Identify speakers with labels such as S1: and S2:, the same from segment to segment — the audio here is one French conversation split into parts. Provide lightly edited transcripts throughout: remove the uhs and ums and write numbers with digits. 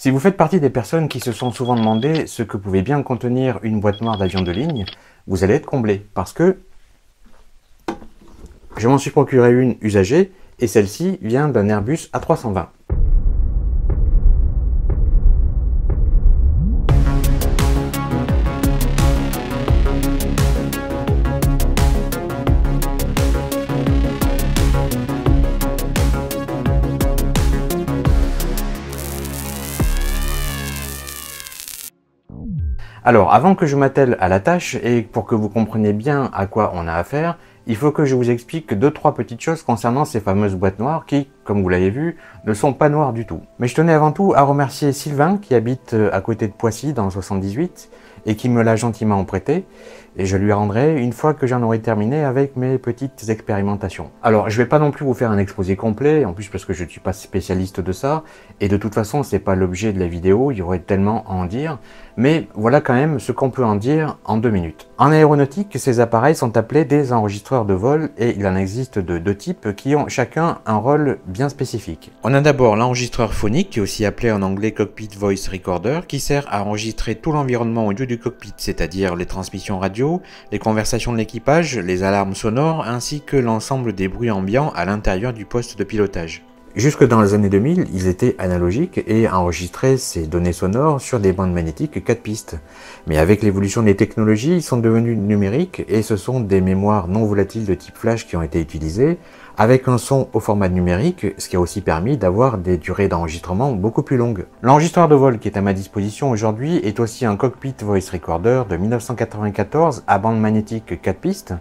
S1: Si vous faites partie des personnes qui se sont souvent demandé ce que pouvait bien contenir une boîte noire d'avion de ligne, vous allez être comblé parce que je m'en suis procuré une usagée et celle-ci vient d'un Airbus A320. Alors, avant que je m'attelle à la tâche et pour que vous compreniez bien à quoi on a affaire, il faut que je vous explique 2-3 petites choses concernant ces fameuses boîtes noires qui, comme vous l'avez vu, ne sont pas noires du tout. Mais je tenais avant tout à remercier Sylvain qui habite à côté de Poissy dans le 78 et qui me l'a gentiment prêté et je lui rendrai une fois que j'en aurai terminé avec mes petites expérimentations. Alors, je vais pas non plus vous faire un exposé complet, en plus parce que je ne suis pas spécialiste de ça et de toute façon, c'est pas l'objet de la vidéo, il y aurait tellement à en dire. Mais voilà quand même ce qu'on peut en dire en 2 minutes. En aéronautique, ces appareils sont appelés des enregistreurs de vol et il en existe de 2 types qui ont chacun un rôle bien spécifique. On a d'abord l'enregistreur phonique, aussi appelé en anglais Cockpit Voice Recorder, qui sert à enregistrer tout l'environnement audio du cockpit, c'est-à-dire les transmissions radio, les conversations de l'équipage, les alarmes sonores, ainsi que l'ensemble des bruits ambiants à l'intérieur du poste de pilotage. Jusque dans les années 2000, ils étaient analogiques et enregistraient ces données sonores sur des bandes magnétiques 4 pistes. Mais avec l'évolution des technologies, ils sont devenus numériques et ce sont des mémoires non volatiles de type flash qui ont été utilisées, avec un son au format numérique, ce qui a aussi permis d'avoir des durées d'enregistrement beaucoup plus longues. L'enregistreur de vol qui est à ma disposition aujourd'hui est aussi un Cockpit Voice Recorder de 1994 à bande magnétique 4 pistes,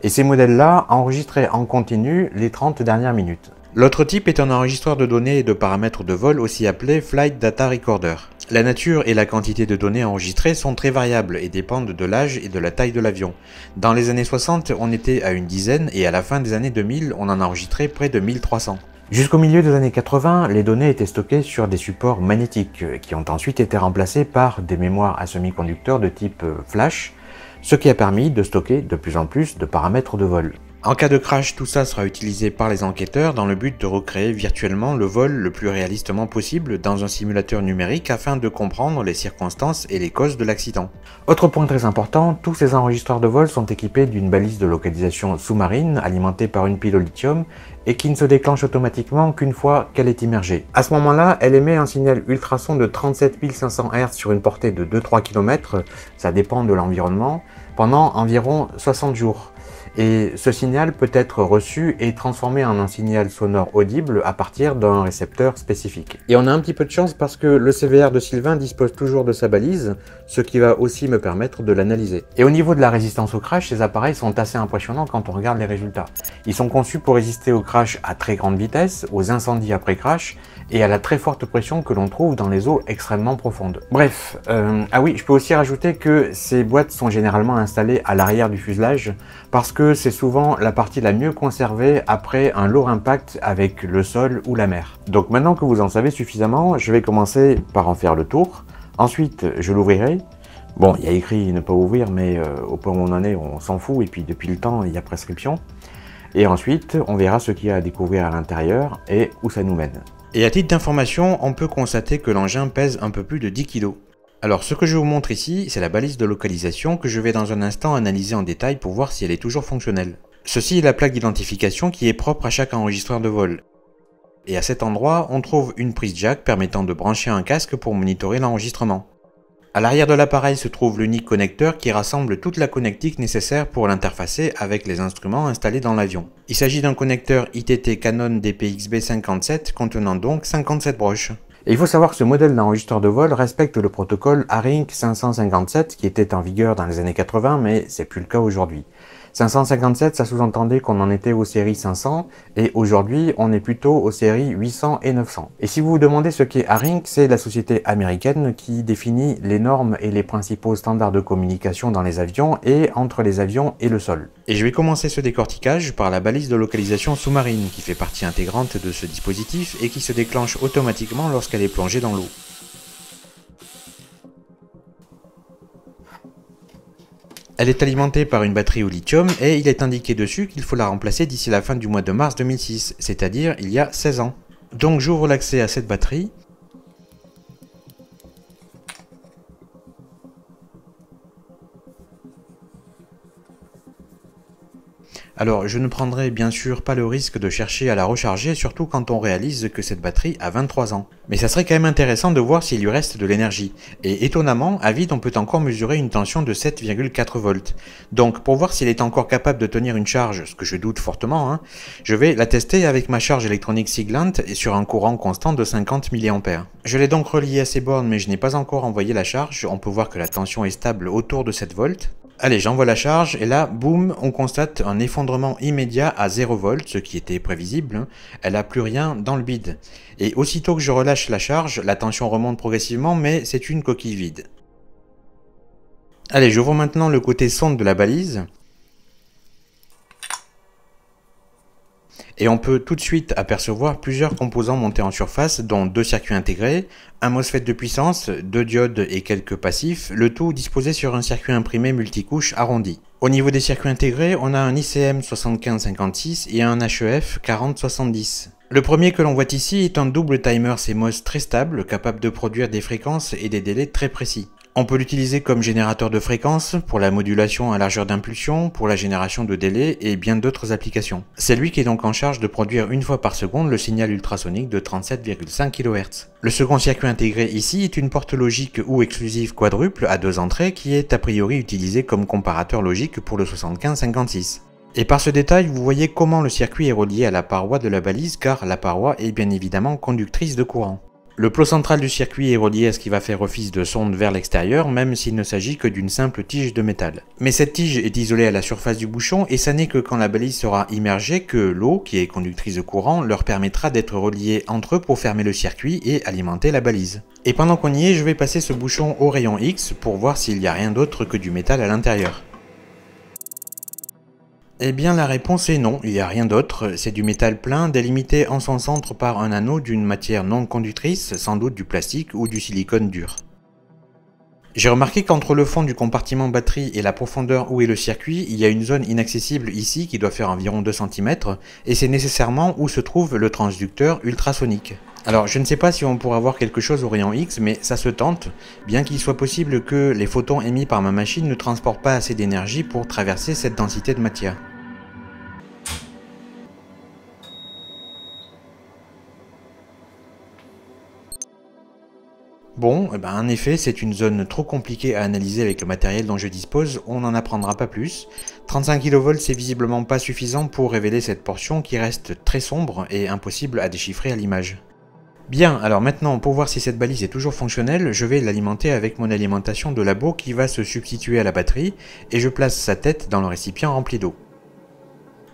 S1: et ces modèles-là enregistraient en continu les 30 dernières minutes. L'autre type est un enregistreur de données et de paramètres de vol aussi appelé Flight Data Recorder. La nature et la quantité de données enregistrées sont très variables et dépendent de l'âge et de la taille de l'avion. Dans les années 60, on était à une dizaine et à la fin des années 2000, on en enregistrait près de 1300. Jusqu'au milieu des années 80, les données étaient stockées sur des supports magnétiques qui ont ensuite été remplacés par des mémoires à semi-conducteurs de type flash, ce qui a permis de stocker de plus en plus de paramètres de vol. En cas de crash, tout ça sera utilisé par les enquêteurs dans le but de recréer virtuellement le vol le plus réalistement possible dans un simulateur numérique afin de comprendre les circonstances et les causes de l'accident. Autre point très important, tous ces enregistreurs de vol sont équipés d'une balise de localisation sous-marine alimentée par une pile au lithium et qui ne se déclenche automatiquement qu'une fois qu'elle est immergée. À ce moment-là, elle émet un signal ultrason de 37 500 Hz sur une portée de 2-3 km, ça dépend de l'environnement, pendant environ 60 jours. Et ce signal peut être reçu et transformé en un signal sonore audible à partir d'un récepteur spécifique. Et on a un petit peu de chance parce que le CVR de Sylvain dispose toujours de sa balise, ce qui va aussi me permettre de l'analyser. Et au niveau de la résistance au crash, ces appareils sont assez impressionnants quand on regarde les résultats. Ils sont conçus pour résister au crash à très grande vitesse, aux incendies après crash, et à la très forte pression que l'on trouve dans les eaux extrêmement profondes. Bref, ah oui, je peux aussi rajouter que ces boîtes sont généralement installées à l'arrière du fuselage parce que c'est souvent la partie la mieux conservée après un lourd impact avec le sol ou la mer. Donc maintenant que vous en savez suffisamment, je vais commencer par en faire le tour. Ensuite, je l'ouvrirai. Bon, il y a écrit ne pas ouvrir, mais au point où on en est, on s'en fout, et puis depuis le temps, il y a prescription. Et ensuite, on verra ce qu'il y a à découvrir à l'intérieur et où ça nous mène. Et à titre d'information, on peut constater que l'engin pèse un peu plus de 10 kg. Alors ce que je vous montre ici, c'est la balise de localisation que je vais dans un instant analyser en détail pour voir si elle est toujours fonctionnelle. Ceci est la plaque d'identification qui est propre à chaque enregistreur de vol. Et à cet endroit, on trouve une prise jack permettant de brancher un casque pour monitorer l'enregistrement. À l'arrière de l'appareil se trouve l'unique connecteur qui rassemble toute la connectique nécessaire pour l'interfacer avec les instruments installés dans l'avion. Il s'agit d'un connecteur ITT Canon DPX-B57 contenant donc 57 broches. Et il faut savoir que ce modèle d'enregistreur de vol respecte le protocole ARINC 557 qui était en vigueur dans les années 80 mais c'est plus le cas aujourd'hui. 557, ça sous-entendait qu'on en était aux séries 500 et aujourd'hui on est plutôt aux séries 800 et 900. Et si vous vous demandez ce qu'est ARINC, c'est la société américaine qui définit les normes et les principaux standards de communication dans les avions et entre les avions et le sol. Et je vais commencer ce décortiquage par la balise de localisation sous-marine qui fait partie intégrante de ce dispositif et qui se déclenche automatiquement lorsqu'elle est plongée dans l'eau. Elle est alimentée par une batterie au lithium et il est indiqué dessus qu'il faut la remplacer d'ici la fin du mois de mars 2006, c'est-à-dire il y a 16 ans. Donc j'ouvre l'accès à cette batterie. Alors, je ne prendrai bien sûr pas le risque de chercher à la recharger, surtout quand on réalise que cette batterie a 23 ans. Mais ça serait quand même intéressant de voir s'il lui reste de l'énergie. Et étonnamment, à vide, on peut encore mesurer une tension de 7,4 volts. Donc, pour voir s'il est encore capable de tenir une charge, ce que je doute fortement, hein, je vais la tester avec ma charge électronique Siglant et sur un courant constant de 50 mA. Je l'ai donc relié à ces bornes, mais je n'ai pas encore envoyé la charge. On peut voir que la tension est stable autour de 7 volts. Allez, j'envoie la charge et là, boum, on constate un effondrement immédiat à 0 volts, ce qui était prévisible, hein. Elle n'a plus rien dans le bide. Et aussitôt que je relâche la charge, la tension remonte progressivement, mais c'est une coquille vide. Allez, j'ouvre maintenant le côté sonde de la balise. Et on peut tout de suite apercevoir plusieurs composants montés en surface, dont 2 circuits intégrés, un MOSFET de puissance, 2 diodes et quelques passifs, le tout disposé sur un circuit imprimé multicouche arrondi. Au niveau des circuits intégrés, on a un ICM 7556 et un HEF 4070. Le premier que l'on voit ici est un double timer CMOS très stable, capable de produire des fréquences et des délais très précis. On peut l'utiliser comme générateur de fréquences, pour la modulation à largeur d'impulsion, pour la génération de délais et bien d'autres applications. C'est lui qui est donc en charge de produire une fois par seconde le signal ultrasonique de 37,5 kHz. Le second circuit intégré ici est une porte logique ou exclusive quadruple à 2 entrées qui est a priori utilisée comme comparateur logique pour le 7556. Et par ce détail, vous voyez comment le circuit est relié à la paroi de la balise car la paroi est bien évidemment conductrice de courant. Le plot central du circuit est relié à ce qui va faire office de sonde vers l'extérieur, même s'il ne s'agit que d'une simple tige de métal. Mais cette tige est isolée à la surface du bouchon et ça n'est que quand la balise sera immergée que l'eau, qui est conductrice de courant, leur permettra d'être reliés entre eux pour fermer le circuit et alimenter la balise. Et pendant qu'on y est, je vais passer ce bouchon au rayon X pour voir s'il n'y a rien d'autre que du métal à l'intérieur. Eh bien la réponse est non, il n'y a rien d'autre, c'est du métal plein délimité en son centre par un anneau d'une matière non conductrice, sans doute du plastique ou du silicone dur. J'ai remarqué qu'entre le fond du compartiment batterie et la profondeur où est le circuit, il y a une zone inaccessible ici qui doit faire environ 2 cm, et c'est nécessairement où se trouve le transducteur ultrasonique. Alors je ne sais pas si on pourra voir quelque chose au rayon X, mais ça se tente, bien qu'il soit possible que les photons émis par ma machine ne transportent pas assez d'énergie pour traverser cette densité de matière. Bon, en effet, c'est une zone trop compliquée à analyser avec le matériel dont je dispose, on n'en apprendra pas plus. 35 kV c'est visiblement pas suffisant pour révéler cette portion qui reste très sombre et impossible à déchiffrer à l'image. Bien, alors maintenant, pour voir si cette balise est toujours fonctionnelle, je vais l'alimenter avec mon alimentation de labo qui va se substituer à la batterie, et je place sa tête dans le récipient rempli d'eau.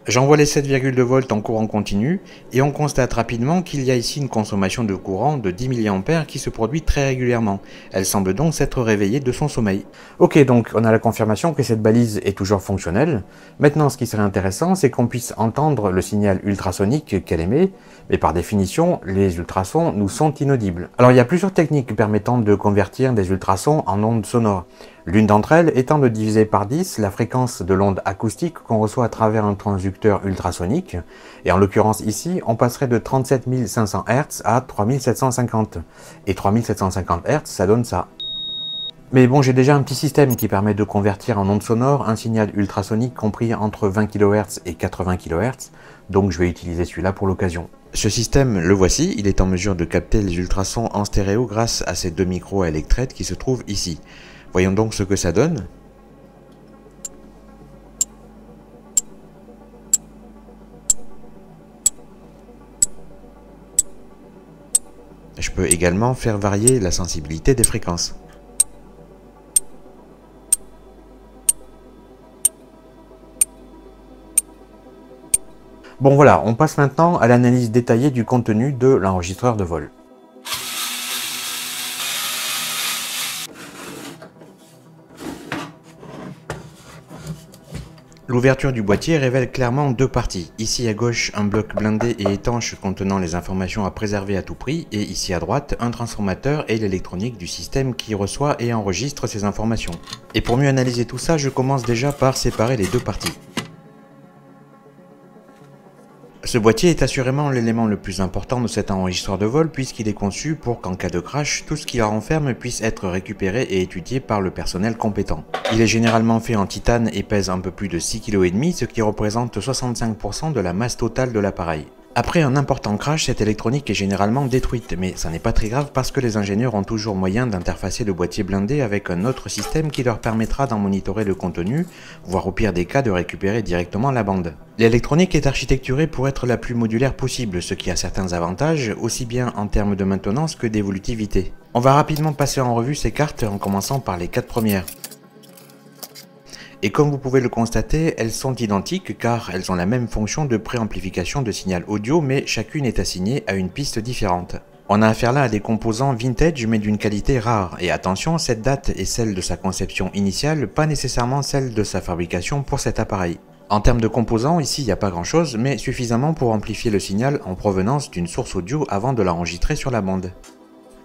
S1: J'envoie les 7,2 volts en courant continu, et on constate rapidement qu'il y a ici une consommation de courant de 10 mA qui se produit très régulièrement. Elle semble donc s'être réveillée de son sommeil. Ok, donc on a la confirmation que cette balise est toujours fonctionnelle. Maintenant, ce qui serait intéressant, c'est qu'on puisse entendre le signal ultrasonique qu'elle émet, mais par définition, les ultrasons nous sont inaudibles. Alors il y a plusieurs techniques permettant de convertir des ultrasons en ondes sonores. L'une d'entre elles étant de diviser par 10 la fréquence de l'onde acoustique qu'on reçoit à travers un transducteur ultrasonique, et en l'occurrence ici, on passerait de 37 500 Hz à 3750, et 3750 Hz, ça donne ça. Mais bon, j'ai déjà un petit système qui permet de convertir en onde sonore un signal ultrasonique compris entre 20 kHz et 80 kHz, donc je vais utiliser celui-là pour l'occasion. Ce système, le voici, il est en mesure de capter les ultrasons en stéréo grâce à ces 2 micros à électrette qui se trouvent ici. Voyons donc ce que ça donne. Je peux également faire varier la sensibilité des fréquences. Bon voilà, on passe maintenant à l'analyse détaillée du contenu de l'enregistreur de vol. L'ouverture du boîtier révèle clairement 2 parties. Ici à gauche, un bloc blindé et étanche contenant les informations à préserver à tout prix, et ici à droite, un transformateur et l'électronique du système qui reçoit et enregistre ces informations. Et pour mieux analyser tout ça, je commence déjà par séparer les 2 parties. Ce boîtier est assurément l'élément le plus important de cet enregistreur de vol puisqu'il est conçu pour qu'en cas de crash, tout ce qu'il renferme puisse être récupéré et étudié par le personnel compétent. Il est généralement fait en titane et pèse un peu plus de 6,5 kg, ce qui représente 65% de la masse totale de l'appareil. Après un important crash, cette électronique est généralement détruite, mais ça n'est pas très grave parce que les ingénieurs ont toujours moyen d'interfacer le boîtier blindé avec un autre système qui leur permettra d'en monitorer le contenu, voire au pire des cas de récupérer directement la bande. L'électronique est architecturée pour être la plus modulaire possible, ce qui a certains avantages, aussi bien en termes de maintenance que d'évolutivité. On va rapidement passer en revue ces cartes en commençant par les 4 premières. Et comme vous pouvez le constater, elles sont identiques car elles ont la même fonction de préamplification de signal audio mais chacune est assignée à une piste différente. On a affaire là à des composants vintage mais d'une qualité rare, et attention, cette date est celle de sa conception initiale, pas nécessairement celle de sa fabrication pour cet appareil. En termes de composants, ici il n'y a pas grand chose, mais suffisamment pour amplifier le signal en provenance d'une source audio avant de l'enregistrer sur la bande.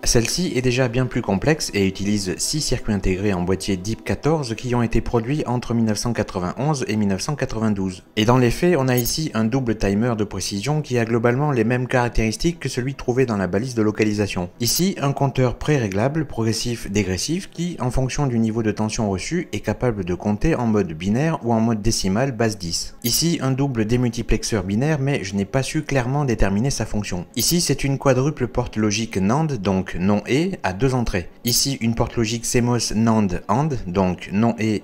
S1: Celle-ci est déjà bien plus complexe et utilise 6 circuits intégrés en boîtier DIP14 qui ont été produits entre 1991 et 1992. Et dans les faits, on a ici un double timer de précision qui a globalement les mêmes caractéristiques que celui trouvé dans la balise de localisation. Ici, un compteur pré-réglable, progressif-dégressif qui, en fonction du niveau de tension reçu, est capable de compter en mode binaire ou en mode décimal base 10. Ici, un double démultiplexeur binaire, mais je n'ai pas su clairement déterminer sa fonction. Ici, c'est une quadruple porte logique NAND, donc non et à 2 entrées. Ici une porte logique CMOS NAND AND, donc non et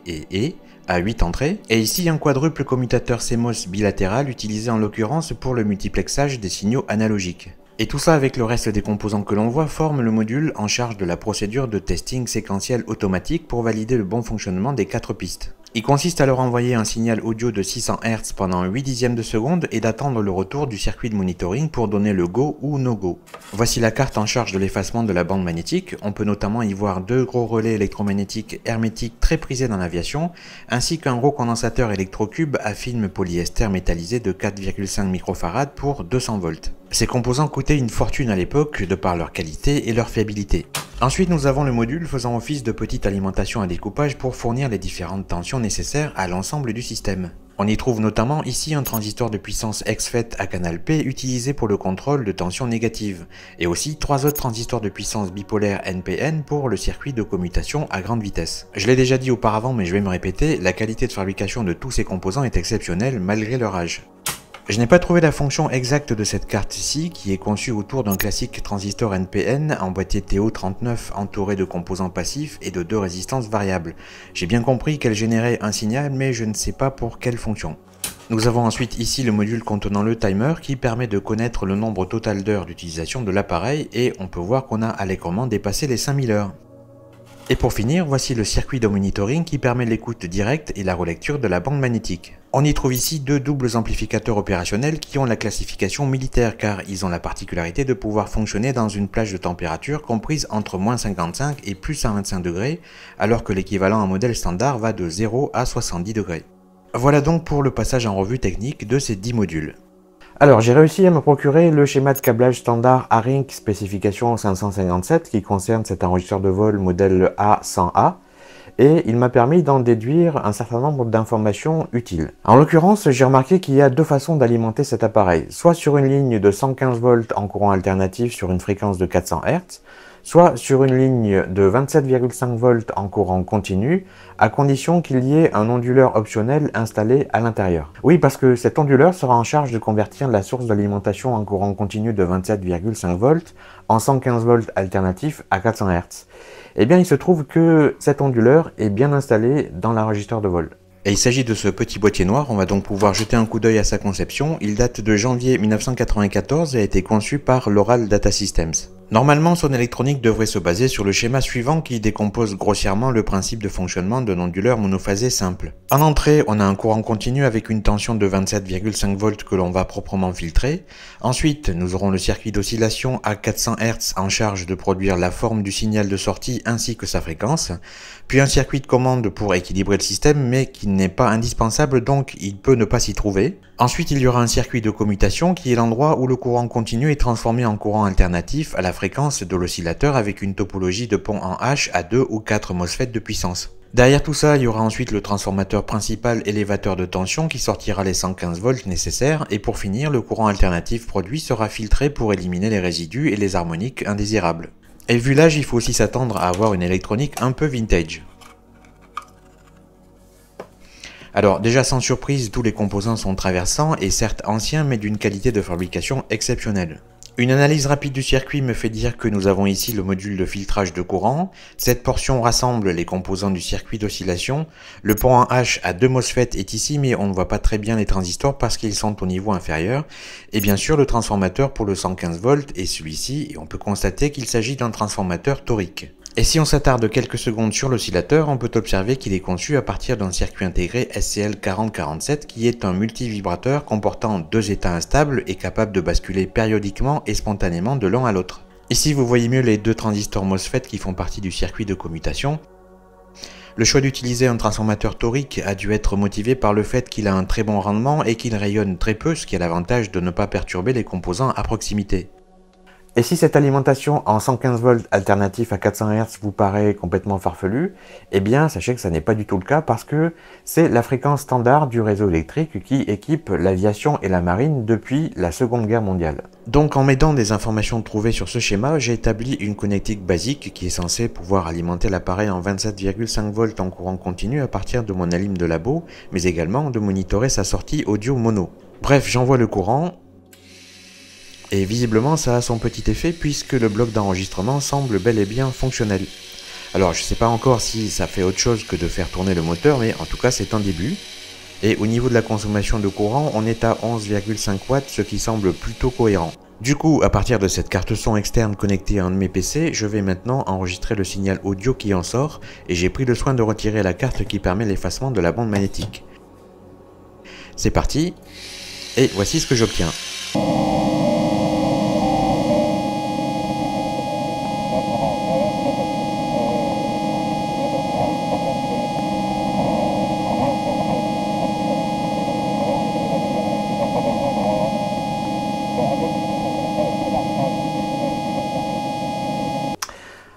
S1: à 8 entrées. Et ici un quadruple commutateur CMOS bilatéral utilisé en l'occurrence pour le multiplexage des signaux analogiques. Et tout ça avec le reste des composants que l'on voit forme le module en charge de la procédure de testing séquentiel automatique pour valider le bon fonctionnement des 4 pistes. Il consiste à leur envoyer un signal audio de 600 Hz pendant 8 dixièmes de seconde et d'attendre le retour du circuit de monitoring pour donner le go ou no go. Voici la carte en charge de l'effacement de la bande magnétique. On peut notamment y voir 2 gros relais électromagnétiques hermétiques très prisés dans l'aviation, ainsi qu'un gros condensateur électrocube à film polyester métallisé de 4,5 microfarad pour 200 volts. Ces composants coûtaient une fortune à l'époque de par leur qualité et leur fiabilité. Ensuite, nous avons le module faisant office de petite alimentation à découpage pour fournir les différentes tensions nécessaires à l'ensemble du système. On y trouve notamment ici un transistor de puissance exFET à canal P utilisé pour le contrôle de tension négative, et aussi 3 autres transistors de puissance bipolaire NPN pour le circuit de commutation à grande vitesse. Je l'ai déjà dit auparavant mais je vais me répéter, la qualité de fabrication de tous ces composants est exceptionnelle malgré leur âge. Je n'ai pas trouvé la fonction exacte de cette carte-ci, qui est conçue autour d'un classique transistor NPN en boîtier TO39 entouré de composants passifs et de 2 résistances variables. J'ai bien compris qu'elle générait un signal, mais je ne sais pas pour quelle fonction. Nous avons ensuite ici le module contenant le timer qui permet de connaître le nombre total d'heures d'utilisation de l'appareil, et on peut voir qu'on a allègrement dépassé les 5000 heures. Et pour finir, voici le circuit de monitoring qui permet l'écoute directe et la relecture de la bande magnétique. On y trouve ici 2 doubles amplificateurs opérationnels qui ont la classification militaire car ils ont la particularité de pouvoir fonctionner dans une plage de température comprise entre -55 et +125 degrés, alors que l'équivalent en modèle standard va de 0 à 70 degrés. Voilà donc pour le passage en revue technique de ces 10 modules. Alors j'ai réussi à me procurer le schéma de câblage standard ARINC spécification 557 qui concerne cet enregistreur de vol modèle A100A et il m'a permis d'en déduire un certain nombre d'informations utiles. En l'occurrence, j'ai remarqué qu'il y a 2 façons d'alimenter cet appareil, soit sur une ligne de 115 volts en courant alternatif sur une fréquence de 400 Hz, soit sur une ligne de 27,5 volts en courant continu, à condition qu'il y ait un onduleur optionnel installé à l'intérieur. Oui, parce que cet onduleur sera en charge de convertir la source d'alimentation en courant continu de 27,5 volts en 115 volts alternatif à 400 Hz. Eh bien, il se trouve que cet onduleur est bien installé dans l'enregistreur de vol. Et il s'agit de ce petit boîtier noir, on va donc pouvoir jeter un coup d'œil à sa conception. Il date de janvier 1994 et a été conçu par Loral Data Systems. Normalement, son électronique devrait se baser sur le schéma suivant qui décompose grossièrement le principe de fonctionnement d'un onduleur monophasé simple. En entrée, on a un courant continu avec une tension de 27,5 volts que l'on va proprement filtrer. Ensuite, nous aurons le circuit d'oscillation à 400 Hz en charge de produire la forme du signal de sortie ainsi que sa fréquence. Puis un circuit de commande pour équilibrer le système mais qui n'est pas indispensable donc il peut ne pas s'y trouver. Ensuite, il y aura un circuit de commutation qui est l'endroit où le courant continu est transformé en courant alternatif à la fréquence de l'oscillateur avec une topologie de pont en H à 2 ou 4 MOSFET de puissance. Derrière tout ça, il y aura ensuite le transformateur principal élévateur de tension qui sortira les 115 volts nécessaires, et pour finir, le courant alternatif produit sera filtré pour éliminer les résidus et les harmoniques indésirables. Et vu l'âge, il faut aussi s'attendre à avoir une électronique un peu vintage. Alors déjà sans surprise, tous les composants sont traversants et certes anciens mais d'une qualité de fabrication exceptionnelle. Une analyse rapide du circuit me fait dire que nous avons ici le module de filtrage de courant. Cette portion rassemble les composants du circuit d'oscillation. Le pont en H à 2 MOSFET est ici mais on ne voit pas très bien les transistors parce qu'ils sont au niveau inférieur. Et bien sûr le transformateur pour le 115 volts est celui-ci et on peut constater qu'il s'agit d'un transformateur torique. Et si on s'attarde quelques secondes sur l'oscillateur, on peut observer qu'il est conçu à partir d'un circuit intégré SCL4047 qui est un multivibrateur comportant 2 états instables et capable de basculer périodiquement et spontanément de l'un à l'autre. Ici vous voyez mieux les 2 transistors MOSFET qui font partie du circuit de commutation. Le choix d'utiliser un transformateur torique a dû être motivé par le fait qu'il a un très bon rendement et qu'il rayonne très peu, ce qui a l'avantage de ne pas perturber les composants à proximité. Et si cette alimentation en 115 volts alternatif à 400 Hz vous paraît complètement farfelue, eh bien sachez que ça n'est pas du tout le cas parce que c'est la fréquence standard du réseau électrique qui équipe l'aviation et la marine depuis la Seconde Guerre mondiale. Donc en m'aidant des informations trouvées sur ce schéma, j'ai établi une connectique basique qui est censée pouvoir alimenter l'appareil en 27,5 volts en courant continu à partir de mon alim de labo, mais également de monitorer sa sortie audio mono. Bref, j'envoie le courant. Et visiblement ça a son petit effet puisque le bloc d'enregistrement semble bel et bien fonctionnel. Alors je sais pas encore si ça fait autre chose que de faire tourner le moteur, mais en tout cas c'est un début. Et au niveau de la consommation de courant, on est à 11,5 watts, ce qui semble plutôt cohérent. Du coup, à partir de cette carte son externe connectée à un de mes PC, je vais maintenant enregistrer le signal audio qui en sort, et j'ai pris le soin de retirer la carte qui permet l'effacement de la bande magnétique. C'est parti, et voici ce que j'obtiens.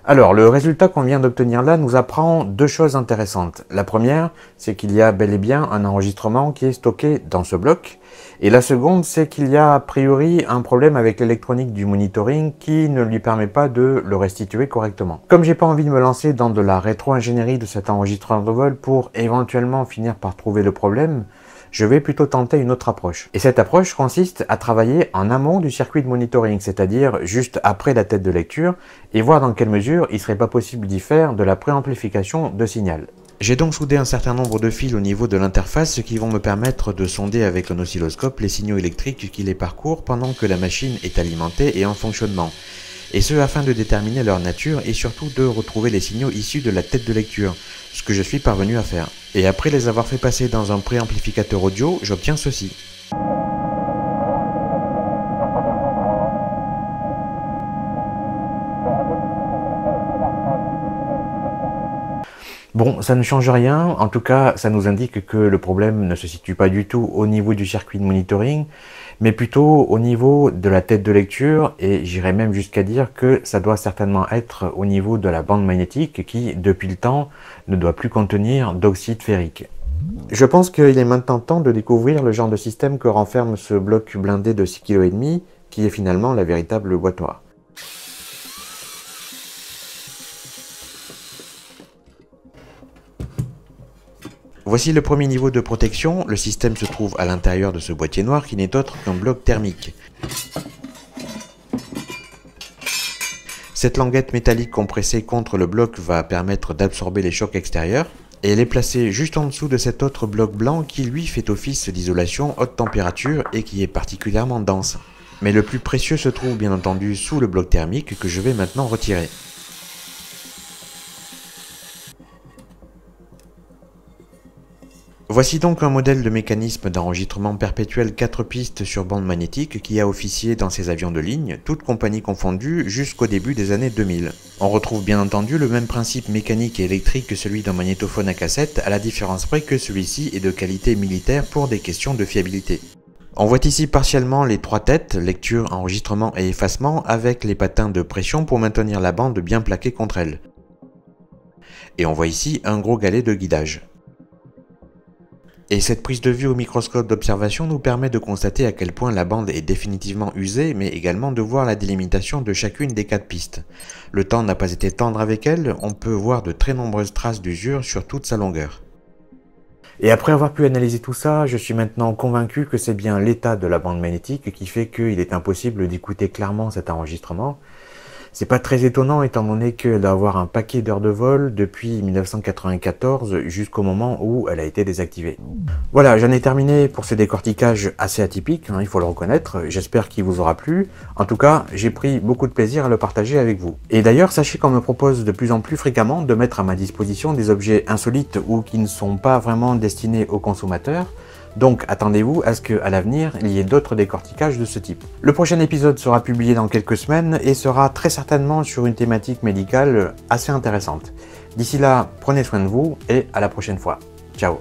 S1: Alors, le résultat qu'on vient d'obtenir là nous apprend 2 choses intéressantes. La première, c'est qu'il y a bel et bien un enregistrement qui est stocké dans ce bloc. Et la seconde, c'est qu'il y a a priori un problème avec l'électronique du monitoring qui ne lui permet pas de le restituer correctement. Comme j'ai pas envie de me lancer dans de la rétro-ingénierie de cet enregistreur de vol pour éventuellement finir par trouver le problème, je vais plutôt tenter une autre approche. Et cette approche consiste à travailler en amont du circuit de monitoring, c'est-à-dire juste après la tête de lecture, et voir dans quelle mesure il ne serait pas possible d'y faire de la préamplification de signal. J'ai donc soudé un certain nombre de fils au niveau de l'interface, qui vont me permettre de sonder avec un oscilloscope les signaux électriques qui les parcourent pendant que la machine est alimentée et en fonctionnement. Et ce afin de déterminer leur nature et surtout de retrouver les signaux issus de la tête de lecture, ce que je suis parvenu à faire. Et après les avoir fait passer dans un préamplificateur audio, j'obtiens ceci. Bon, ça ne change rien, en tout cas ça nous indique que le problème ne se situe pas du tout au niveau du circuit de monitoring, mais plutôt au niveau de la tête de lecture, et j'irais même jusqu'à dire que ça doit certainement être au niveau de la bande magnétique qui, depuis le temps, ne doit plus contenir d'oxyde ferrique. Je pense qu'il est maintenant temps de découvrir le genre de système que renferme ce bloc blindé de 6,5 kg, qui est finalement la véritable boîte noire. Voici le premier niveau de protection. Le système se trouve à l'intérieur de ce boîtier noir qui n'est autre qu'un bloc thermique. Cette languette métallique compressée contre le bloc va permettre d'absorber les chocs extérieurs. Et elle est placée juste en dessous de cet autre bloc blanc qui lui fait office d'isolation haute température et qui est particulièrement dense. Mais le plus précieux se trouve bien entendu sous le bloc thermique que je vais maintenant retirer. Voici donc un modèle de mécanisme d'enregistrement perpétuel 4 pistes sur bande magnétique qui a officié dans ces avions de ligne, toutes compagnies confondues, jusqu'au début des années 2000. On retrouve bien entendu le même principe mécanique et électrique que celui d'un magnétophone à cassette, à la différence près que celui-ci est de qualité militaire pour des questions de fiabilité. On voit ici partiellement les 3 têtes, lecture, enregistrement et effacement, avec les patins de pression pour maintenir la bande bien plaquée contre elle. Et on voit ici un gros galet de guidage. Et cette prise de vue au microscope d'observation nous permet de constater à quel point la bande est définitivement usée, mais également de voir la délimitation de chacune des 4 pistes. Le temps n'a pas été tendre avec elle, on peut voir de très nombreuses traces d'usure sur toute sa longueur. Et après avoir pu analyser tout ça, je suis maintenant convaincu que c'est bien l'état de la bande magnétique qui fait qu'il est impossible d'écouter clairement cet enregistrement. C'est pas très étonnant étant donné qu'elle doit avoir un paquet d'heures de vol depuis 1994 jusqu'au moment où elle a été désactivée. Voilà, j'en ai terminé pour ce décortiquage assez atypique, il faut le reconnaître, j'espère qu'il vous aura plu. En tout cas, j'ai pris beaucoup de plaisir à le partager avec vous. Et d'ailleurs, sachez qu'on me propose de plus en plus fréquemment de mettre à ma disposition des objets insolites ou qui ne sont pas vraiment destinés aux consommateurs. Donc attendez-vous à ce qu'à l'avenir, il y ait d'autres décortiquages de ce type. Le prochain épisode sera publié dans quelques semaines et sera très certainement sur une thématique médicale assez intéressante. D'ici là, prenez soin de vous et à la prochaine fois. Ciao!